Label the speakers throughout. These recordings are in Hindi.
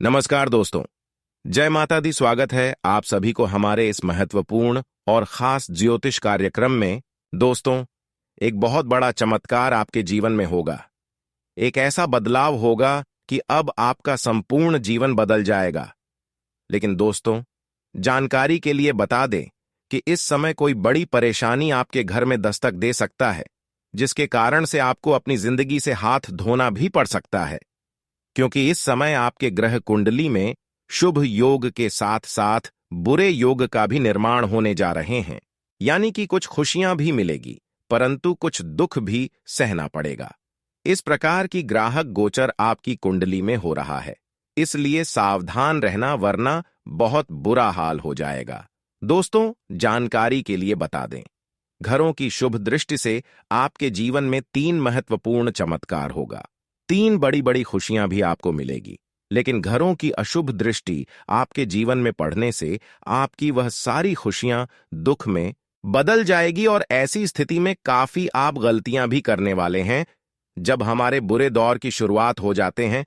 Speaker 1: नमस्कार दोस्तों। जय माता दी। स्वागत है आप सभी को हमारे इस महत्वपूर्ण और खास ज्योतिष कार्यक्रम में। दोस्तों, एक बहुत बड़ा चमत्कार आपके जीवन में होगा। एक ऐसा बदलाव होगा कि अब आपका संपूर्ण जीवन बदल जाएगा। लेकिन दोस्तों, जानकारी के लिए बता दें कि इस समय कोई बड़ी परेशानी आपके घर में दस्तक दे सकता है, जिसके कारण से आपको अपनी जिंदगी से हाथ धोना भी पड़ सकता है। क्योंकि इस समय आपके ग्रह कुंडली में शुभ योग के साथ साथ बुरे योग का भी निर्माण होने जा रहे हैं। यानी कि कुछ खुशियां भी मिलेगी, परंतु कुछ दुख भी सहना पड़ेगा। इस प्रकार की ग्राहक गोचर आपकी कुंडली में हो रहा है, इसलिए सावधान रहना, वरना बहुत बुरा हाल हो जाएगा। दोस्तों, जानकारी के लिए बता दें, घरों की शुभ दृष्टि से आपके जीवन में 3 महत्वपूर्ण चमत्कार होगा। 3 बड़ी बड़ी खुशियां भी आपको मिलेगी। लेकिन घरों की अशुभ दृष्टि आपके जीवन में पड़ने से आपकी वह सारी खुशियां दुख में बदल जाएगी, और ऐसी स्थिति में काफी आप गलतियां भी करने वाले हैं। जब हमारे बुरे दौर की शुरुआत हो जाते हैं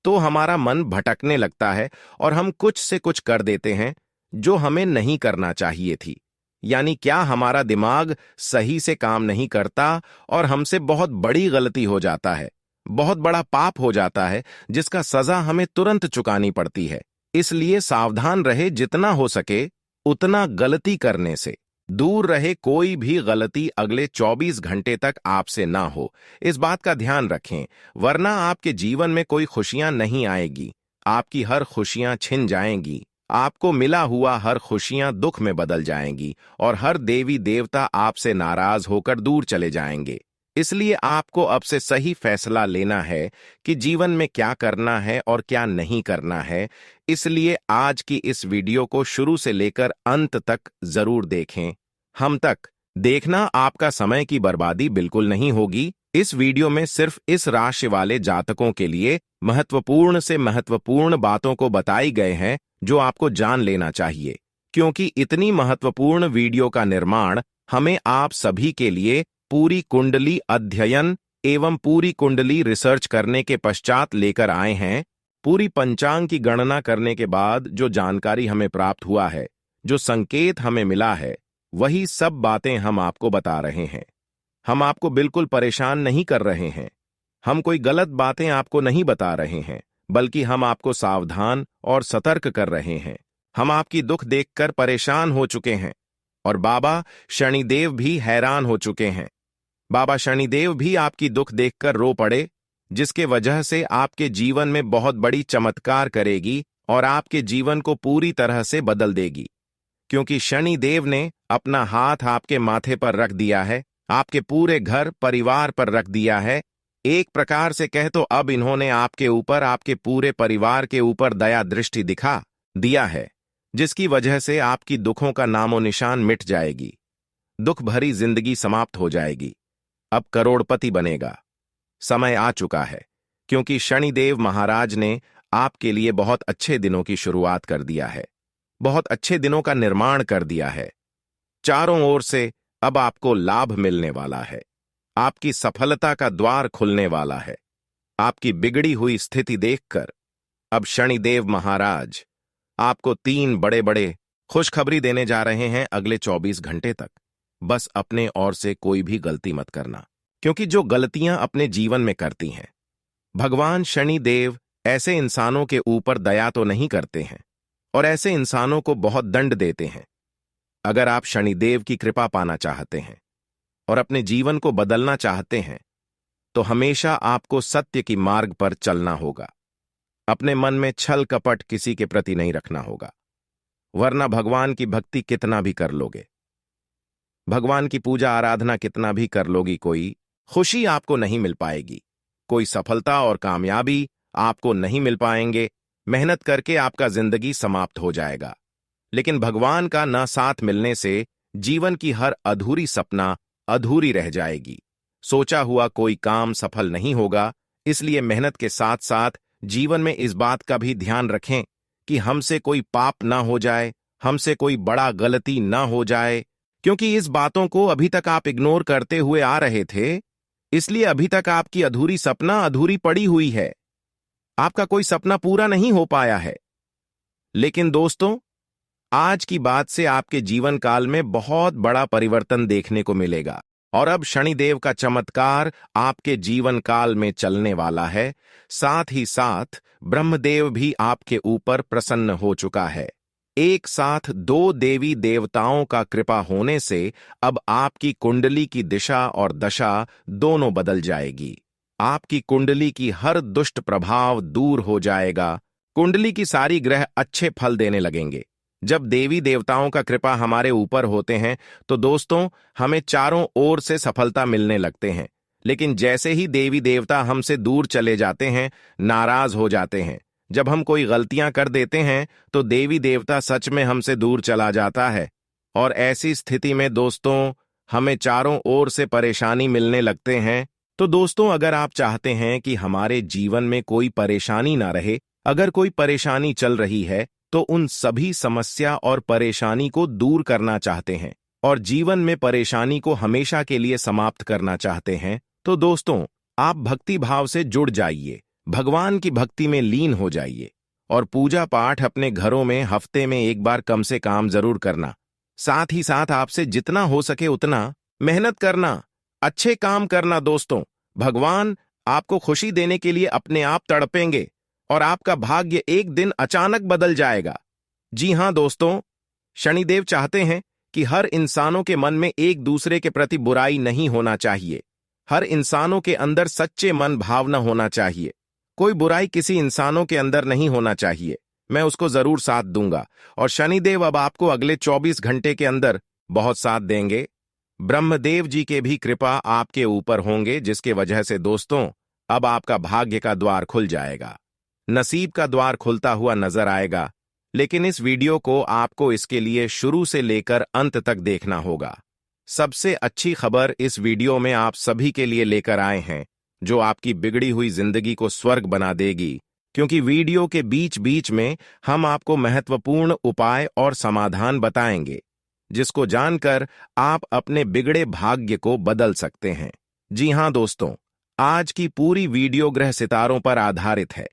Speaker 1: तो हमारा मन भटकने लगता है और हम कुछ से कुछ कर देते हैं जो हमें नहीं करना चाहिए थी। यानी क्या हमारा दिमाग सही से काम नहीं करता और हमसे बहुत बड़ी गलती हो जाता है, बहुत बड़ा पाप हो जाता है, जिसका सजा हमें तुरंत चुकानी पड़ती है। इसलिए सावधान रहे, जितना हो सके उतना गलती करने से दूर रहे। कोई भी गलती अगले 24 घंटे तक आपसे ना हो, इस बात का ध्यान रखें, वरना आपके जीवन में कोई खुशियां नहीं आएगी। आपकी हर खुशियां छिन जाएंगी। आपको मिला हुआ हर खुशियां दुख में बदल जाएंगी और हर देवी देवता आपसे नाराज होकर दूर चले जाएंगे। इसलिए आपको अब से सही फैसला लेना है कि जीवन में क्या करना है और क्या नहीं करना है। इसलिए आज की इस वीडियो को शुरू से लेकर अंत तक जरूर देखें। हम तक देखना, आपका समय की बर्बादी बिल्कुल नहीं होगी। इस वीडियो में सिर्फ इस राशि वाले जातकों के लिए महत्वपूर्ण से महत्वपूर्ण बातों को बताई गए हैं जो आपको जान लेना चाहिए, क्योंकि इतनी महत्वपूर्ण वीडियो का निर्माण हमें आप सभी के लिए पूरी कुंडली अध्ययन एवं पूरी कुंडली रिसर्च करने के पश्चात लेकर आए हैं। पूरी पंचांग की गणना करने के बाद जो जानकारी हमें प्राप्त हुआ है, जो संकेत हमें मिला है, वही सब बातें हम आपको बता रहे हैं। हम आपको बिल्कुल परेशान नहीं कर रहे हैं। हम कोई गलत बातें आपको नहीं बता रहे हैं, बल्कि हम आपको सावधान और सतर्क कर रहे हैं। हम आपकी दुख देखकर परेशान हो चुके हैं और बाबा शनिदेव भी हैरान हो चुके हैं। बाबा शनिदेव भी आपकी दुख देखकर रो पड़े, जिसके वजह से आपके जीवन में बहुत बड़ी चमत्कार करेगी और आपके जीवन को पूरी तरह से बदल देगी। क्योंकि शनिदेव ने अपना हाथ आपके माथे पर रख दिया है, आपके पूरे घर परिवार पर रख दिया है। एक प्रकार से कह तो अब इन्होंने आपके ऊपर, आपके पूरे परिवार के ऊपर दया दृष्टि दिखा दिया है, जिसकी वजह से आपकी दुखों का नामो निशान मिट जाएगी। दुख भरी जिंदगी समाप्त हो जाएगी। अब करोड़पति बनेगा। समय आ चुका है, क्योंकि शनिदेव महाराज ने आपके लिए बहुत अच्छे दिनों की शुरुआत कर दिया है, बहुत अच्छे दिनों का निर्माण कर दिया है। चारों ओर से अब आपको लाभ मिलने वाला है। आपकी सफलता का द्वार खुलने वाला है। आपकी बिगड़ी हुई स्थिति देखकर अब शनिदेव महाराज आपको 3 बड़े बड़े खुशखबरी देने जा रहे हैं अगले 24 घंटे तक। बस अपने ओर से कोई भी गलती मत करना, क्योंकि जो गलतियां अपने जीवन में करती हैं, भगवान शनिदेव ऐसे इंसानों के ऊपर दया तो नहीं करते हैं और ऐसे इंसानों को बहुत दंड देते हैं। अगर आप शनिदेव की कृपा पाना चाहते हैं और अपने जीवन को बदलना चाहते हैं, तो हमेशा आपको सत्य की मार्ग पर चलना होगा। अपने मन में छल कपट किसी के प्रति नहीं रखना होगा, वरना भगवान की भक्ति कितना भी कर लोगे, भगवान की पूजा आराधना कितना भी कर लोगी, कोई खुशी आपको नहीं मिल पाएगी, कोई सफलता और कामयाबी आपको नहीं मिल पाएंगे। मेहनत करके आपका जिंदगी समाप्त हो जाएगा। लेकिन भगवान का न साथ मिलने से जीवन की हर अधूरी सपना अधूरी रह जाएगी। सोचा हुआ कोई काम सफल नहीं होगा। इसलिए मेहनत के साथ साथ जीवन में इस बात का भी ध्यान रखें कि हमसे कोई पाप ना हो जाए, हमसे कोई बड़ा गलती ना हो जाए, क्योंकि इस बातों को अभी तक आप इग्नोर करते हुए आ रहे थे। इसलिए अभी तक आपकी अधूरी सपना अधूरी पड़ी हुई है। आपका कोई सपना पूरा नहीं हो पाया है। लेकिन दोस्तों, आज की बात से आपके जीवन काल में बहुत बड़ा परिवर्तन देखने को मिलेगा। और अब शनिदेव का चमत्कार आपके जीवन काल में चलने वाला है। साथ ही साथ ब्रह्मदेव भी आपके ऊपर प्रसन्न हो चुका है। एक साथ दो देवी देवताओं का कृपा होने से अब आपकी कुंडली की दिशा और दशा दोनों बदल जाएगी। आपकी कुंडली की हर दुष्ट प्रभाव दूर हो जाएगा। कुंडली की सारी ग्रह अच्छे फल देने लगेंगे। जब देवी देवताओं का कृपा हमारे ऊपर होते हैं तो दोस्तों, हमें चारों ओर से सफलता मिलने लगते हैं। लेकिन जैसे ही देवी देवता हमसे दूर चले जाते हैं, नाराज हो जाते हैं। जब हम कोई गलतियां कर देते हैं तो देवी देवता सच में हमसे दूर चला जाता है। और ऐसी स्थिति में दोस्तों, हमें चारों ओर से परेशानी मिलने लगते हैं। तो दोस्तों, अगर आप चाहते हैं कि हमारे जीवन में कोई परेशानी ना रहे, अगर कोई परेशानी चल रही है, तो उन सभी समस्या और परेशानी को दूर करना चाहते हैं और जीवन में परेशानी को हमेशा के लिए समाप्त करना चाहते हैं, तो दोस्तों, आप भक्ति भाव से जुड़ जाइए, भगवान की भक्ति में लीन हो जाइए और पूजा पाठ अपने घरों में हफ्ते में एक बार कम से कम जरूर करना। साथ ही साथ आपसे जितना हो सके उतना मेहनत करना, अच्छे काम करना। दोस्तों, भगवान आपको खुशी देने के लिए अपने आप तड़पेंगे और आपका भाग्य एक दिन अचानक बदल जाएगा। जी हां दोस्तों, शनिदेव चाहते हैं कि हर इंसानों के मन में एक दूसरे के प्रति बुराई नहीं होना चाहिए। हर इंसानों के अंदर सच्चे मन भावना होना चाहिए। कोई बुराई किसी इंसानों के अंदर नहीं होना चाहिए। मैं उसको जरूर साथ दूंगा और शनिदेव अब आपको अगले 24 घंटे के अंदर बहुत साथ देंगे। ब्रह्मदेव जी के भी कृपा आपके ऊपर होंगे, जिसके वजह से दोस्तों, अब आपका भाग्य का द्वार खुल जाएगा, नसीब का द्वार खुलता हुआ नजर आएगा। लेकिन इस वीडियो को आपको इसके लिए शुरू से लेकर अंत तक देखना होगा। सबसे अच्छी खबर इस वीडियो में आप सभी के लिए लेकर आए हैं, जो आपकी बिगड़ी हुई जिंदगी को स्वर्ग बना देगी। क्योंकि वीडियो के बीच बीच में हम आपको महत्वपूर्ण उपाय और समाधान बताएंगे, जिसको जानकर आप अपने बिगड़े भाग्य को बदल सकते हैं। जी हां दोस्तों, आज की पूरी वीडियो ग्रह सितारों पर आधारित है।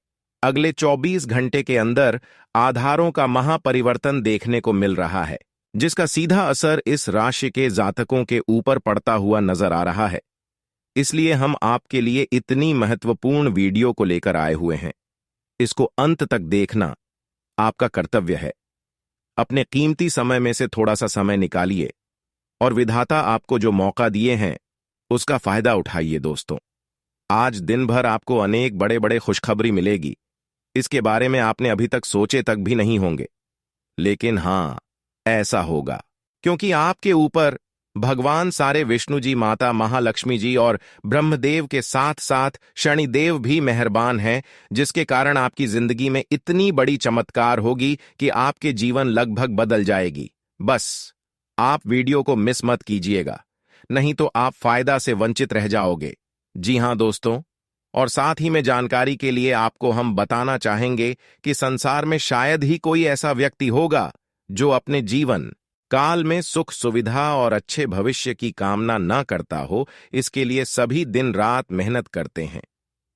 Speaker 1: अगले 24 घंटे के अंदर आधारों का महापरिवर्तन देखने को मिल रहा है, जिसका सीधा असर इस राशि के जातकों के ऊपर पड़ता हुआ नजर आ रहा है। इसलिए हम आपके लिए इतनी महत्वपूर्ण वीडियो को लेकर आए हुए हैं। इसको अंत तक देखना आपका कर्तव्य है। अपने कीमती समय में से थोड़ा सा समय निकालिए और विधाता आपको जो मौका दिए हैं उसका फायदा उठाइए। दोस्तों, आज दिन भर आपको अनेक बड़े बड़े खुशखबरी मिलेगी। इसके बारे में आपने अभी तक सोचे तक भी नहीं होंगे, लेकिन हां, ऐसा होगा क्योंकि आपके ऊपर भगवान सारे विष्णु जी, माता महालक्ष्मी जी और ब्रह्मदेव के साथ साथ शनिदेव भी मेहरबान हैं, जिसके कारण आपकी जिंदगी में इतनी बड़ी चमत्कार होगी कि आपके जीवन लगभग बदल जाएगी। बस आप वीडियो को मिस मत कीजिएगा, नहीं तो आप फायदा से वंचित रह जाओगे। जी हां दोस्तों, और साथ ही में जानकारी के लिए आपको हम बताना चाहेंगे कि संसार में शायद ही कोई ऐसा व्यक्ति होगा जो अपने जीवन काल में सुख सुविधा और अच्छे भविष्य की कामना न करता हो। इसके लिए सभी दिन रात मेहनत करते हैं,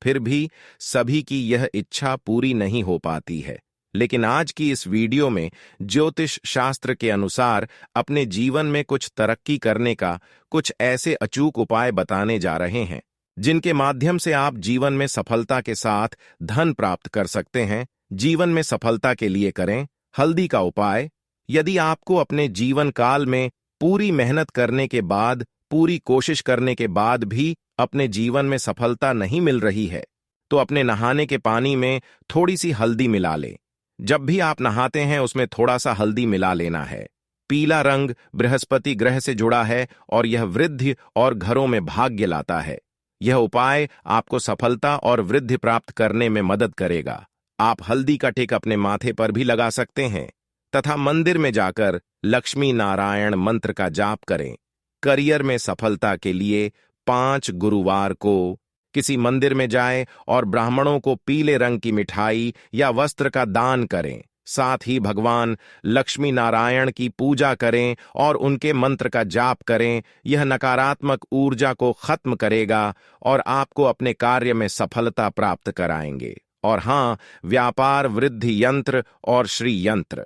Speaker 1: फिर भी सभी की यह इच्छा पूरी नहीं हो पाती है। लेकिन आज की इस वीडियो में ज्योतिष शास्त्र के अनुसार अपने जीवन में कुछ तरक्की करने का कुछ ऐसे अचूक उपाय बताने जा रहे हैं, जिनके माध्यम से आप जीवन में सफलता के साथ धन प्राप्त कर सकते हैं। जीवन में सफलता के लिए करें हल्दी का उपाय। यदि आपको अपने जीवन काल में पूरी मेहनत करने के बाद, पूरी कोशिश करने के बाद भी अपने जीवन में सफलता नहीं मिल रही है, तो अपने नहाने के पानी में थोड़ी सी हल्दी मिला लें। जब भी आप नहाते हैं उसमें थोड़ा सा हल्दी मिला लेना है। पीला रंग बृहस्पति ग्रह से जुड़ा है और यह वृद्धि और घरों में भाग्य लाता है। यह उपाय आपको सफलता और वृद्धि प्राप्त करने में मदद करेगा। आप हल्दी का टिक अपने माथे पर भी लगा सकते हैं तथा मंदिर में जाकर लक्ष्मी नारायण मंत्र का जाप करें। करियर में सफलता के लिए 5 गुरुवार को किसी मंदिर में जाएं और ब्राह्मणों को पीले रंग की मिठाई या वस्त्र का दान करें। साथ ही भगवान लक्ष्मी नारायण की पूजा करें और उनके मंत्र का जाप करें। यह नकारात्मक ऊर्जा को खत्म करेगा और आपको अपने कार्य में सफलता प्राप्त कराएंगे। और हां, व्यापार वृद्धि यंत्र और श्री यंत्र।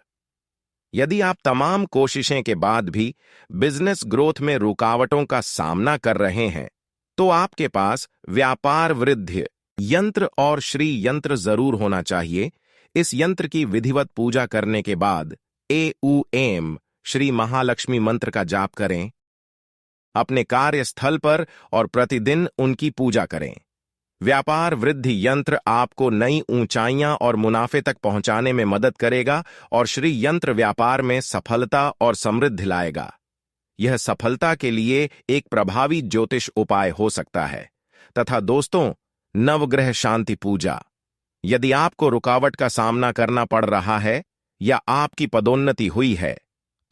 Speaker 1: यदि आप तमाम कोशिशें के बाद भी बिजनेस ग्रोथ में रुकावटों का सामना कर रहे हैं, तो आपके पास व्यापार वृद्धि यंत्र और श्री यंत्र जरूर होना चाहिए। इस यंत्र की विधिवत पूजा करने के बाद AUM श्री महालक्ष्मी मंत्र का जाप करें अपने कार्यस्थल पर और प्रतिदिन उनकी पूजा करें। व्यापार वृद्धि यंत्र आपको नई ऊंचाइयां और मुनाफे तक पहुंचाने में मदद करेगा और श्री यंत्र व्यापार में सफलता और समृद्धि लाएगा। यह सफलता के लिए एक प्रभावी ज्योतिष उपाय हो सकता है। तथा दोस्तों, नवग्रह शांति पूजा। यदि आपको रुकावट का सामना करना पड़ रहा है या आपकी पदोन्नति हुई है,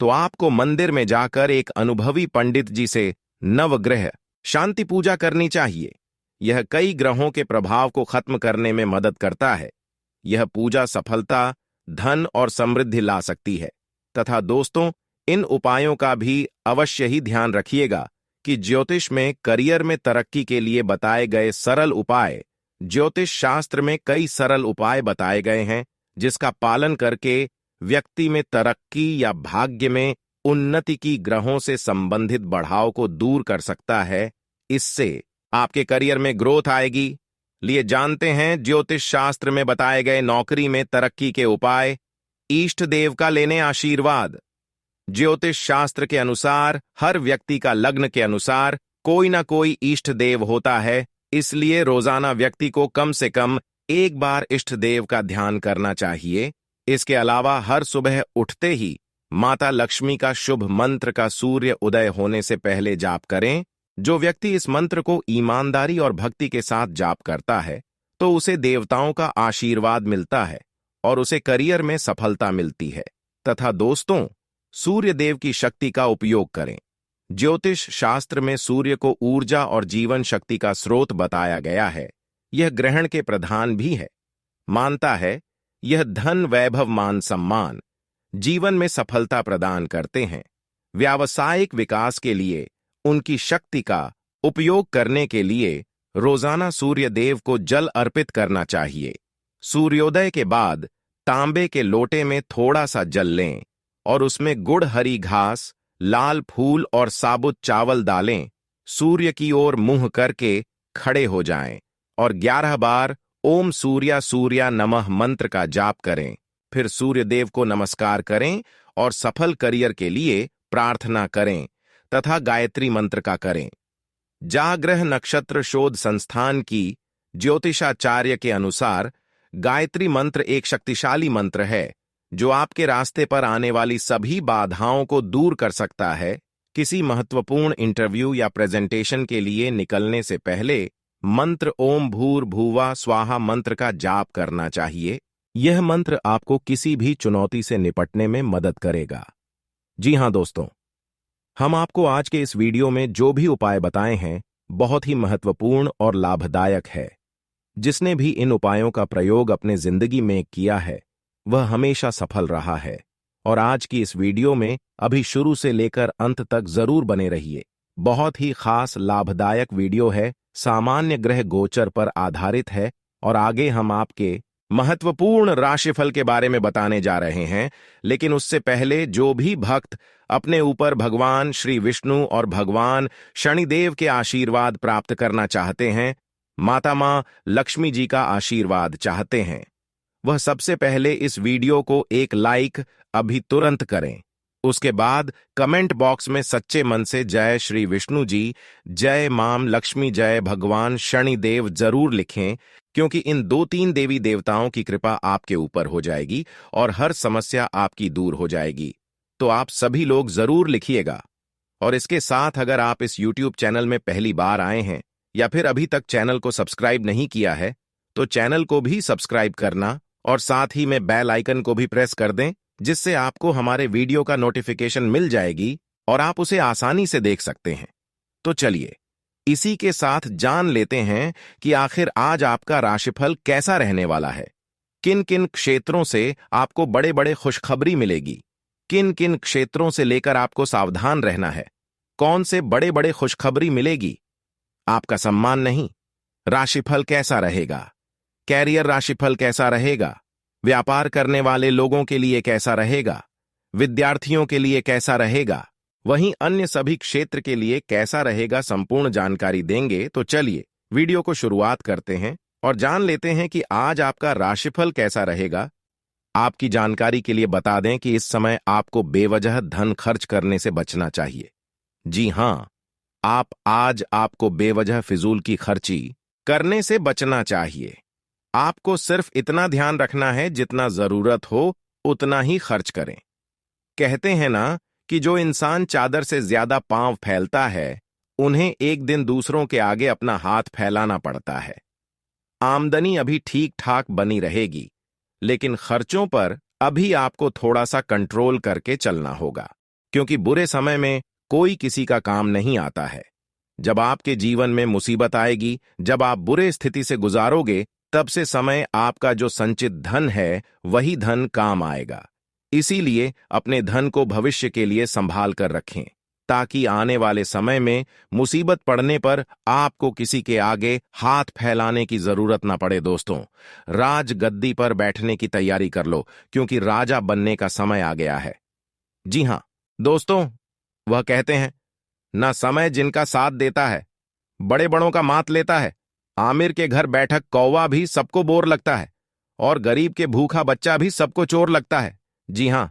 Speaker 1: तो आपको मंदिर में जाकर एक अनुभवी पंडित जी से नवग्रह शांति पूजा करनी चाहिए। यह कई ग्रहों के प्रभाव को खत्म करने में मदद करता है। यह पूजा सफलता, धन और समृद्धि ला सकती है। तथा दोस्तों, इन उपायों का भी अवश्य ही ध्यान रखिएगा कि ज्योतिष में करियर में तरक्की के लिए बताए गए सरल उपाय, ज्योतिष शास्त्र में कई सरल उपाय बताए गए हैं जिसका पालन करके व्यक्ति में तरक्की या भाग्य में उन्नति की ग्रहों से संबंधित बढ़ाव को दूर कर सकता है। इससे आपके करियर में ग्रोथ आएगी। लिए जानते हैं ज्योतिष शास्त्र में बताए गए नौकरी में तरक्की के उपाय। इष्ट देव का लेने आशीर्वाद। ज्योतिष शास्त्र के अनुसार हर व्यक्ति का लग्न के अनुसार कोई ना कोई इष्ट देव होता है, इसलिए रोजाना व्यक्ति को कम से कम एक बार इष्ट देव का ध्यान करना चाहिए। इसके अलावा हर सुबह उठते ही माता लक्ष्मी का शुभ मंत्र का सूर्य उदय होने से पहले जाप करें। जो व्यक्ति इस मंत्र को ईमानदारी और भक्ति के साथ जाप करता है, तो उसे देवताओं का आशीर्वाद मिलता है और उसे करियर में सफलता मिलती है। तथा दोस्तों, सूर्य देव की शक्ति का उपयोग करें। ज्योतिष शास्त्र में सूर्य को ऊर्जा और जीवन शक्ति का स्रोत बताया गया है। यह ग्रहण के प्रधान भी है। मानता है यह धन, वैभव, मान सम्मान, जीवन में सफलता प्रदान करते हैं। व्यावसायिक विकास के लिए उनकी शक्ति का उपयोग करने के लिए रोजाना सूर्य देव को जल अर्पित करना चाहिए। सूर्योदय के बाद तांबे के लोटे में थोड़ा सा जल लें और उसमें गुड़, हरी घास, लाल फूल और साबुत चावल डालें। सूर्य की ओर मुंह करके खड़े हो जाएं और 11 बार ओम सूर्या सूर्या नमः मंत्र का जाप करें। फिर सूर्य देव को नमस्कार करें और सफल करियर के लिए प्रार्थना करें तथा गायत्री मंत्र का करें। जाग्रह नक्षत्र शोध संस्थान की ज्योतिषाचार्य के अनुसार गायत्री मंत्र एक शक्तिशाली मंत्र है जो आपके रास्ते पर आने वाली सभी बाधाओं को दूर कर सकता है। किसी महत्वपूर्ण इंटरव्यू या प्रेजेंटेशन के लिए निकलने से पहले मंत्र ओम भूर्भुवः स्वाहा मंत्र का जाप करना चाहिए। यह मंत्र आपको किसी भी चुनौती से निपटने में मदद करेगा। जी हां दोस्तों, हम आपको आज के इस वीडियो में जो भी उपाय बताए हैं बहुत ही महत्वपूर्ण और लाभदायक है। जिसने भी इन उपायों का प्रयोग अपने जिंदगी में किया है वह हमेशा सफल रहा है। और आज की इस वीडियो में अभी शुरू से लेकर अंत तक जरूर बने रहिए। बहुत ही खास लाभदायक वीडियो है, सामान्य ग्रह गोचर पर आधारित है और आगे हम आपके महत्वपूर्ण राशिफल के बारे में बताने जा रहे हैं। लेकिन उससे पहले जो भी भक्त अपने ऊपर भगवान श्री विष्णु और भगवान शनिदेव के आशीर्वाद प्राप्त करना चाहते हैं, माता मां लक्ष्मी जी का आशीर्वाद चाहते हैं, वह सबसे पहले इस वीडियो को एक लाइक अभी तुरंत करें। उसके बाद कमेंट बॉक्स में सच्चे मन से जय श्री विष्णु जी, जय माम लक्ष्मी, जय भगवान शनिदेव जरूर लिखें, क्योंकि इन 2-3 देवी देवताओं की कृपा आपके ऊपर हो जाएगी और हर समस्या आपकी दूर हो जाएगी। तो आप सभी लोग जरूर लिखिएगा। और इसके साथ अगर आप इस YouTube चैनल में पहली बार आए हैं या फिर अभी तक चैनल को सब्सक्राइब नहीं किया है, तो चैनल को भी सब्सक्राइब करना और साथ ही में बेल आइकन को भी प्रेस कर दें, जिससे आपको हमारे वीडियो का नोटिफिकेशन मिल जाएगी और आप उसे आसानी से देख सकते हैं। तो चलिए इसी के साथ जान लेते हैं कि आखिर आज आपका राशिफल कैसा रहने वाला है। किन किन क्षेत्रों से आपको बड़े बड़े खुशखबरी मिलेगी, किन किन क्षेत्रों से लेकर आपको सावधान रहना है, कौन से बड़े बड़े खुशखबरी मिलेगी, आपका सम्मान नहीं, राशिफल कैसा रहेगा, कैरियर राशिफल कैसा रहेगा, व्यापार करने वाले लोगों के लिए कैसा रहेगा, विद्यार्थियों के लिए कैसा रहेगा, वहीं अन्य सभी क्षेत्र के लिए कैसा रहेगा, संपूर्ण जानकारी देंगे। तो चलिए वीडियो को शुरुआत करते हैं और जान लेते हैं कि आज आपका राशिफल कैसा रहेगा। आपकी जानकारी के लिए बता दें कि इस समय आपको बेवजह धन खर्च करने से बचना चाहिए। जी हां, आपको बेवजह फिजूल की खर्ची करने से बचना चाहिए। आपको सिर्फ इतना ध्यान रखना है, जितना जरूरत हो उतना ही खर्च करें। कहते हैं ना कि जो इंसान चादर से ज्यादा पांव फैलता है, उन्हें एक दिन दूसरों के आगे अपना हाथ फैलाना पड़ता है। आमदनी अभी ठीक ठाक बनी रहेगी, लेकिन खर्चों पर अभी आपको थोड़ा सा कंट्रोल करके चलना होगा, क्योंकि बुरे समय में कोई किसी का काम नहीं आता है। जब आपके जीवन में मुसीबत आएगी, जब आप बुरे स्थिति से गुजारोगे, तब से समय आपका जो संचित धन है वही धन काम आएगा। इसीलिए अपने धन को भविष्य के लिए संभाल कर रखें, ताकि आने वाले समय में मुसीबत पड़ने पर आपको किसी के आगे हाथ फैलाने की जरूरत ना पड़े। दोस्तों, राज गद्दी पर बैठने की तैयारी कर लो, क्योंकि राजा बनने का समय आ गया है। जी हां दोस्तों, वह कहते हैं ना, समय जिनका साथ देता है बड़े बड़ों का मात लेता है। आमिर के घर बैठक कौवा भी सबको बोर लगता है, और गरीब के भूखा बच्चा भी सबको चोर लगता है। जी हां,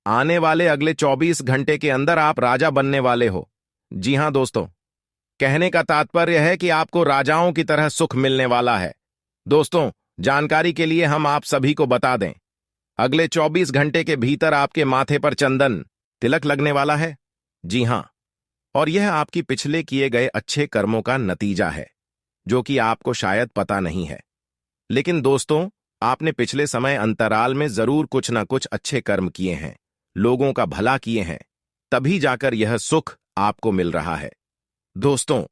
Speaker 1: आने वाले अगले 24 घंटे के अंदर आप राजा बनने वाले हो। जी हां दोस्तों, कहने का तात्पर्य है कि आपको राजाओं की तरह सुख मिलने वाला है। दोस्तों, जानकारी के लिए हम आप सभी को बता दें, अगले 24 घंटे के भीतर आपके माथे पर चंदन तिलक लगने वाला है। जी हां, और यह आपकी पिछले किए गए अच्छे कर्मों का नतीजा है, जो कि आपको शायद पता नहीं है। लेकिन दोस्तों, आपने पिछले समय अंतराल में जरूर कुछ ना कुछ अच्छे कर्म किए हैं, लोगों का भला किए हैं, तभी जाकर यह सुख आपको मिल रहा है। दोस्तों,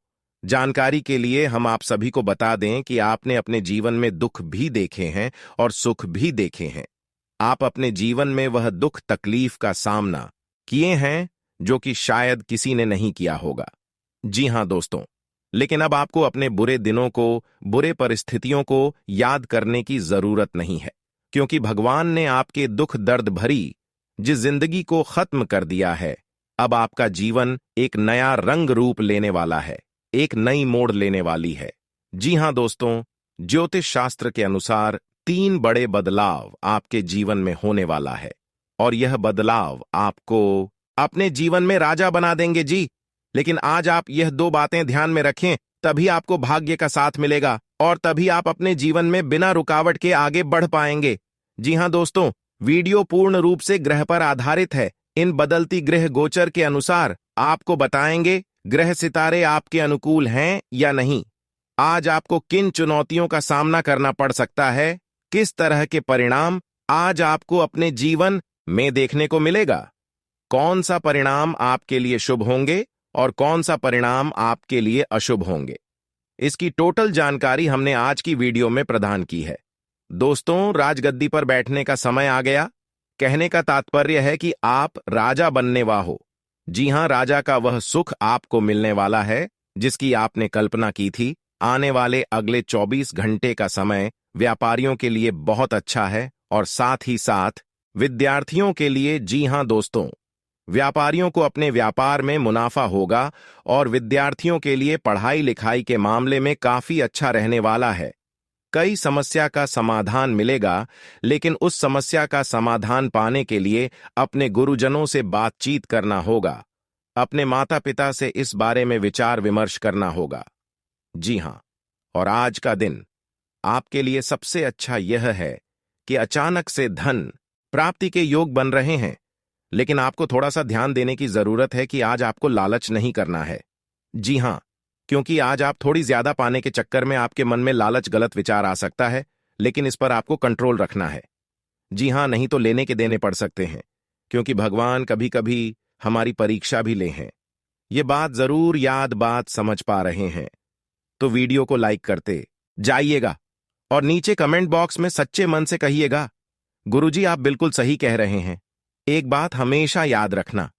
Speaker 1: जानकारी के लिए हम आप सभी को बता दें कि आपने अपने जीवन में दुख भी देखे हैं और सुख भी देखे हैं। आप अपने जीवन में वह दुख तकलीफ का सामना किए हैं जो कि शायद किसी ने नहीं किया होगा। जी हां दोस्तों, लेकिन अब आपको अपने बुरे दिनों को, बुरे परिस्थितियों को याद करने की जरूरत नहीं है, क्योंकि भगवान ने आपके दुख दर्द भरी जिस जिंदगी को खत्म कर दिया है, अब आपका जीवन एक नया रंग रूप लेने वाला है, एक नई मोड़ लेने वाली है। जी हां दोस्तों, ज्योतिष शास्त्र के अनुसार 3 बड़े बदलाव आपके जीवन में होने वाला है, और यह बदलाव आपको अपने जीवन में राजा बना देंगे। जी, लेकिन आज आप यह 2 बातें ध्यान में रखें, तभी आपको भाग्य का साथ मिलेगा और तभी आप अपने जीवन में बिना रुकावट के आगे बढ़ पाएंगे। जी हां दोस्तों, वीडियो पूर्ण रूप से ग्रह पर आधारित है। इन बदलती ग्रह गोचर के अनुसार आपको बताएंगे ग्रह सितारे आपके अनुकूल हैं या नहीं, आज आपको किन चुनौतियों का सामना करना पड़ सकता है, किस तरह के परिणाम आज आपको अपने जीवन में देखने को मिलेगा, कौन सा परिणाम आपके लिए शुभ होंगे और कौन सा परिणाम आपके लिए अशुभ होंगे। इसकी टोटल जानकारी हमने आज की वीडियो में प्रदान की है। दोस्तों, राजगद्दी पर बैठने का समय आ गया। कहने का तात्पर्य है कि आप राजा बनने वाले हो। जी हां, राजा का वह सुख आपको मिलने वाला है जिसकी आपने कल्पना की थी। आने वाले अगले 24 घंटे का समय व्यापारियों के लिए बहुत अच्छा है, और साथ ही साथ विद्यार्थियों के लिए। जी हां दोस्तों, व्यापारियों को अपने व्यापार में मुनाफा होगा और विद्यार्थियों के लिए पढ़ाई लिखाई के मामले में काफी अच्छा रहने वाला है। कई समस्या का समाधान मिलेगा, लेकिन उस समस्या का समाधान पाने के लिए अपने गुरुजनों से बातचीत करना होगा, अपने माता पिता से इस बारे में विचार विमर्श करना होगा। जी हां, और आज का दिन आपके लिए सबसे अच्छा यह है कि अचानक से धन प्राप्ति के योग बन रहे हैं, लेकिन आपको थोड़ा सा ध्यान देने की जरूरत है कि आज आपको लालच नहीं करना है। जी हां, क्योंकि आज आप थोड़ी ज्यादा पाने के चक्कर में आपके मन में लालच गलत विचार आ सकता है, लेकिन इस पर आपको कंट्रोल रखना है। जी हां, नहीं तो लेने के देने पड़ सकते हैं, क्योंकि भगवान कभी कभी हमारी परीक्षा भी ले हैं। ये बात जरूर बात समझ पा रहे हैं तो वीडियो को लाइक करते जाइएगा और नीचे कमेंट बॉक्स में सच्चे मन से कहिएगा, गुरुजी आप बिल्कुल सही कह रहे हैं। एक बात हमेशा याद रखना,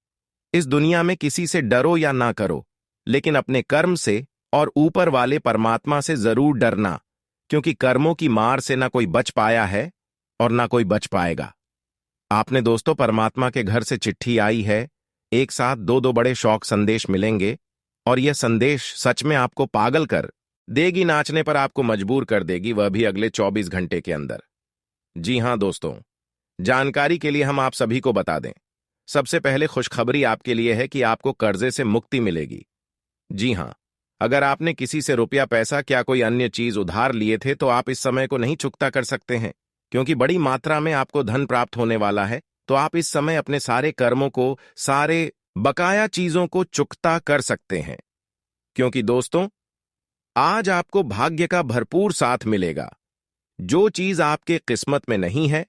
Speaker 1: इस दुनिया में किसी से डरो या ना करो, लेकिन अपने कर्म से और ऊपर वाले परमात्मा से जरूर डरना, क्योंकि कर्मों की मार से ना कोई बच पाया है और ना कोई बच पाएगा। आपने दोस्तों परमात्मा के घर से चिट्ठी आई है, एक साथ दो दो बड़े शौक संदेश मिलेंगे और यह संदेश सच में आपको पागल कर देगी, नाचने पर आपको मजबूर कर देगी, वह भी अगले 24 घंटे के अंदर। जी हां दोस्तों, जानकारी के लिए हम आप सभी को बता दें, सबसे पहले खुशखबरी आपके लिए है कि आपको कर्जे से मुक्ति मिलेगी। जी हां, अगर आपने किसी से रुपया पैसा क्या कोई अन्य चीज उधार लिए थे तो आप इस समय को नहीं चुकता कर सकते हैं, क्योंकि बड़ी मात्रा में आपको धन प्राप्त होने वाला है। तो आप इस समय अपने सारे कर्मों को, सारे बकाया चीजों को चुकता कर सकते हैं, क्योंकि दोस्तों आज आपको भाग्य का भरपूर साथ मिलेगा। जो चीज आपके किस्मत में नहीं है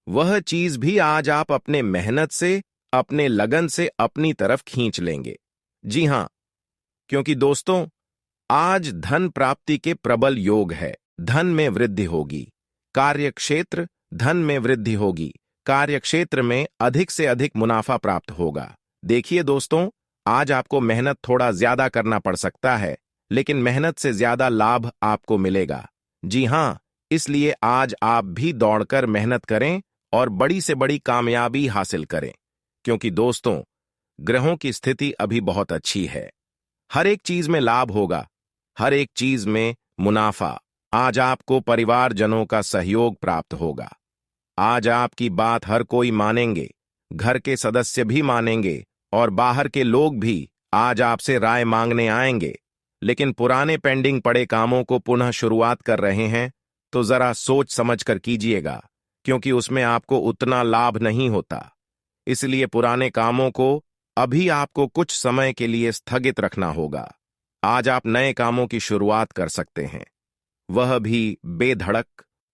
Speaker 1: वह चीज भी आज आप अपने मेहनत से, अपने लगन से अपनी तरफ खींच लेंगे। जी हां, क्योंकि दोस्तों आज धन प्राप्ति के प्रबल योग है। धन में वृद्धि होगी, कार्यक्षेत्र धन में वृद्धि होगी, कार्यक्षेत्र में अधिक से अधिक मुनाफा प्राप्त होगा। देखिए दोस्तों, आज आपको मेहनत थोड़ा ज्यादा करना पड़ सकता है, लेकिन मेहनत से ज्यादा लाभ आपको मिलेगा। जी हां, इसलिए आज आप भी दौड़कर मेहनत करें और बड़ी से बड़ी कामयाबी हासिल करें, क्योंकि दोस्तों ग्रहों की स्थिति अभी बहुत अच्छी है। हर एक चीज में लाभ होगा, हर एक चीज में मुनाफा। आज आपको परिवारजनों का सहयोग प्राप्त होगा। आज आपकी बात हर कोई मानेंगे, घर के सदस्य भी मानेंगे और बाहर के लोग भी आज आपसे राय मांगने आएंगे। लेकिन पुराने पेंडिंग पड़े कामों को पुनः शुरुआत कर रहे हैं तो जरा सोच समझ कर कीजिएगा, क्योंकि उसमें आपको उतना लाभ नहीं होता। इसलिए पुराने कामों को अभी आपको कुछ समय के लिए स्थगित रखना होगा। आज आप नए कामों की शुरुआत कर सकते हैं, वह भी बेधड़क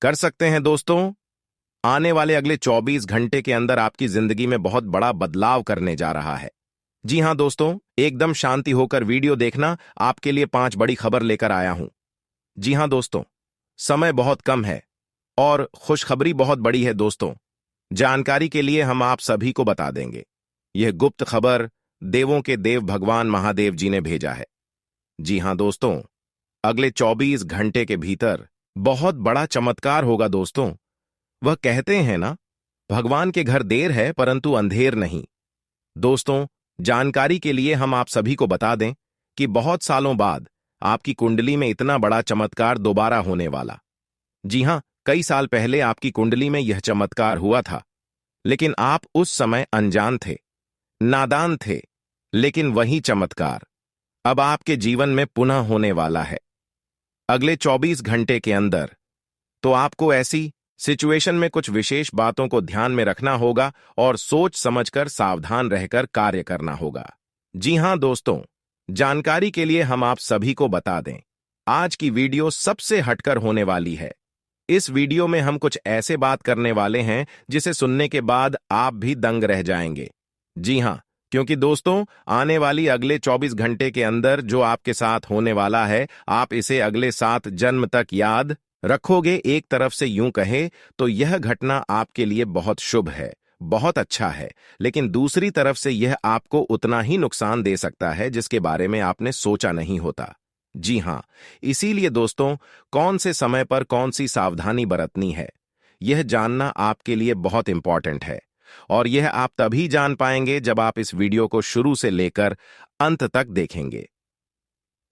Speaker 1: कर सकते हैं। दोस्तों आने वाले अगले 24 घंटे के अंदर आपकी जिंदगी में बहुत बड़ा बदलाव करने जा रहा है। जी हां दोस्तों, एकदम शांति होकर वीडियो देखना, आपके लिए 5 बड़ी खबर लेकर आया हूं। जी हां दोस्तों, समय बहुत कम है और खुशखबरी बहुत बड़ी है। दोस्तों जानकारी के लिए हम आप सभी को बता देंगे, यह गुप्त खबर देवों के देव भगवान महादेव जी ने भेजा है। जी हां दोस्तों, अगले 24 घंटे के भीतर बहुत बड़ा चमत्कार होगा। दोस्तों वह कहते हैं ना, भगवान के घर देर है परंतु अंधेर नहीं। दोस्तों जानकारी के लिए हम आप सभी को बता दें कि बहुत सालों बाद आपकी कुंडली में इतना बड़ा चमत्कार दोबारा होने वाला। जी हां, कई साल पहले आपकी कुंडली में यह चमत्कार हुआ था, लेकिन आप उस समय अनजान थे, नादान थे। लेकिन वही चमत्कार अब आपके जीवन में पुनः होने वाला है अगले 24 घंटे के अंदर। तो आपको ऐसी सिचुएशन में कुछ विशेष बातों को ध्यान में रखना होगा और सोच समझकर सावधान रहकर कार्य करना होगा। जी हां दोस्तों, जानकारी के लिए हम आप सभी को बता दें, आज की वीडियो सबसे हटकर होने वाली है। इस वीडियो में हम कुछ ऐसे बात करने वाले हैं जिसे सुनने के बाद आप भी दंग रह जाएंगे। जी हां, क्योंकि दोस्तों आने वाली अगले 24 घंटे के अंदर जो आपके साथ होने वाला है, आप इसे अगले 7 जन्म तक याद रखोगे। एक तरफ से यूं कहे तो यह घटना आपके लिए बहुत शुभ है, बहुत अच्छा है, लेकिन दूसरी तरफ से यह आपको उतना ही नुकसान दे सकता है जिसके बारे में आपने सोचा नहीं होता। जी हां, इसीलिए दोस्तों कौन से समय पर कौन सी सावधानी बरतनी है, यह जानना आपके लिए बहुत इंपॉर्टेंट है, और यह आप तभी जान पाएंगे जब आप इस वीडियो को शुरू से लेकर अंत तक देखेंगे।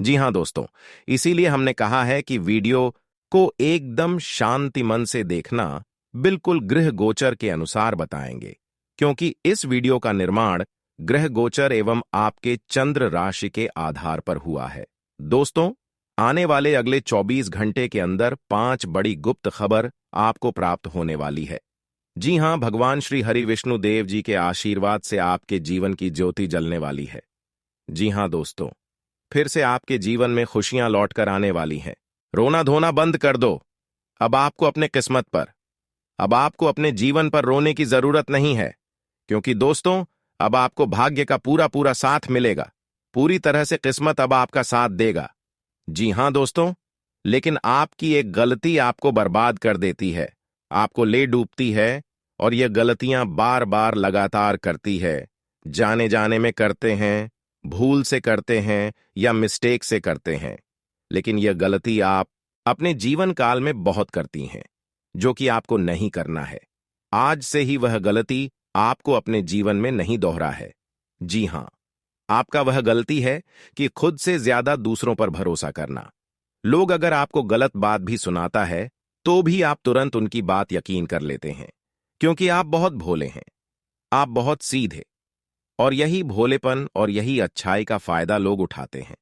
Speaker 1: जी हां दोस्तों, इसीलिए हमने कहा है कि वीडियो को एकदम शांति मन से देखना, बिल्कुल ग्रह गोचर के अनुसार बताएंगे, क्योंकि इस वीडियो का निर्माण ग्रह गोचर एवं आपके चंद्र राशि के आधार पर हुआ है। दोस्तों आने वाले अगले 24 घंटे के अंदर 5 बड़ी गुप्त खबर आपको प्राप्त होने वाली है। जी हां, भगवान श्री हरि विष्णु देव जी के आशीर्वाद से आपके जीवन की ज्योति जलने वाली है। जी हां दोस्तों, फिर से आपके जीवन में खुशियां लौटकर आने वाली हैं। रोना धोना बंद कर दो। अब आपको अपने किस्मत पर, अब आपको अपने जीवन पर रोने की जरूरत नहीं है, क्योंकि दोस्तों अब आपको भाग्य का पूरा पूरा साथ मिलेगा। पूरी तरह से किस्मत अब आपका साथ देगा। जी हां दोस्तों, लेकिन आपकी एक गलती आपको बर्बाद कर देती है, आपको ले डूबती है, और यह गलतियां बार बार लगातार करती है। जाने जाने में करते हैं, भूल से करते हैं या मिस्टेक से करते हैं, लेकिन यह गलती आप अपने जीवन काल में बहुत करती हैं, जो कि आपको नहीं करना है। आज से ही वह गलती आपको अपने जीवन में नहीं दोहरा है। जी हां, आपका वह गलती है कि खुद से ज्यादा दूसरों पर भरोसा करना। लोग अगर आपको गलत बात भी सुनाता है, तो भी आप तुरंत उनकी बात यकीन कर लेते हैं, क्योंकि आप बहुत भोले हैं, आप बहुत सीधे, और यही भोलेपन और यही अच्छाई का फायदा लोग उठाते हैं,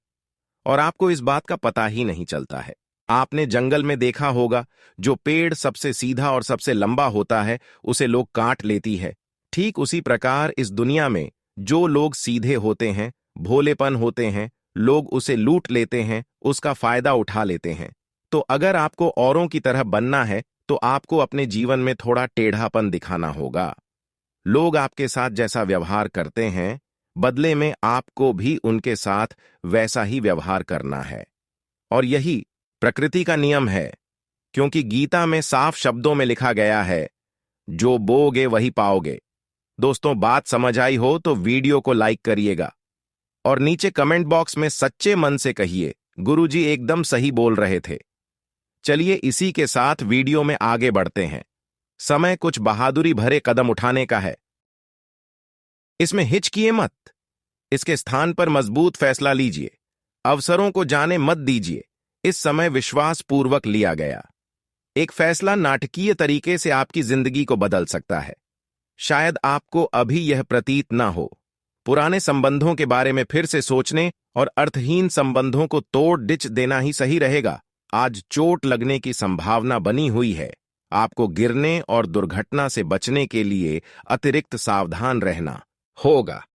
Speaker 1: और आपको इस बात का पता ही नहीं चलता है। आपने जंगल में देखा होगा, जो पेड़ सबसे सीधा और सबसे लंबा होता है, उसे लोग काट लेती है। ठीक उसी प्रकार इस दुनिया में जो लोग सीधे होते हैं, भोलेपन होते हैं, लोग उसे लूट लेते हैं, उसका फायदा उठा लेते हैं। तो अगर आपको औरों की तरह बनना है, तो आपको अपने जीवन में थोड़ा टेढ़ापन दिखाना होगा। लोग आपके साथ जैसा व्यवहार करते हैं, बदले में आपको भी उनके साथ वैसा ही व्यवहार करना है। और यही प्रकृति का नियम है, क्योंकि गीता में साफ शब्दों में लिखा गया है, जो बोओगे वही पाओगे। दोस्तों, बात समझ आई हो तो वीडियो को लाइक करिएगा, और नीचे कमेंट बॉक्स में सच्चे मन से कहिए, गुरुजी एकदम सही बोल रहे थे। चलिए इसी के साथ वीडियो में आगे बढ़ते हैं। समय कुछ बहादुरी भरे कदम उठाने का है। इसमें हिचकिए मत, इसके स्थान पर मजबूत फैसला लीजिए। अवसरों को जाने मत दीजिए, इस समय विश्वास पूर्वक लिया गया एक फैसला नाटकीय तरीके से आपकी जिंदगी को बदल सकता है। शायद आपको अभी यह प्रतीत ना हो, पुराने संबंधों के बारे में फिर से सोचने और अर्थहीन संबंधों को तोड़ डिच देना ही सही रहेगा। आज चोट लगने की संभावना बनी हुई है। आपको गिरने और दुर्घटना से बचने के लिए अतिरिक्त सावधान रहना होगा।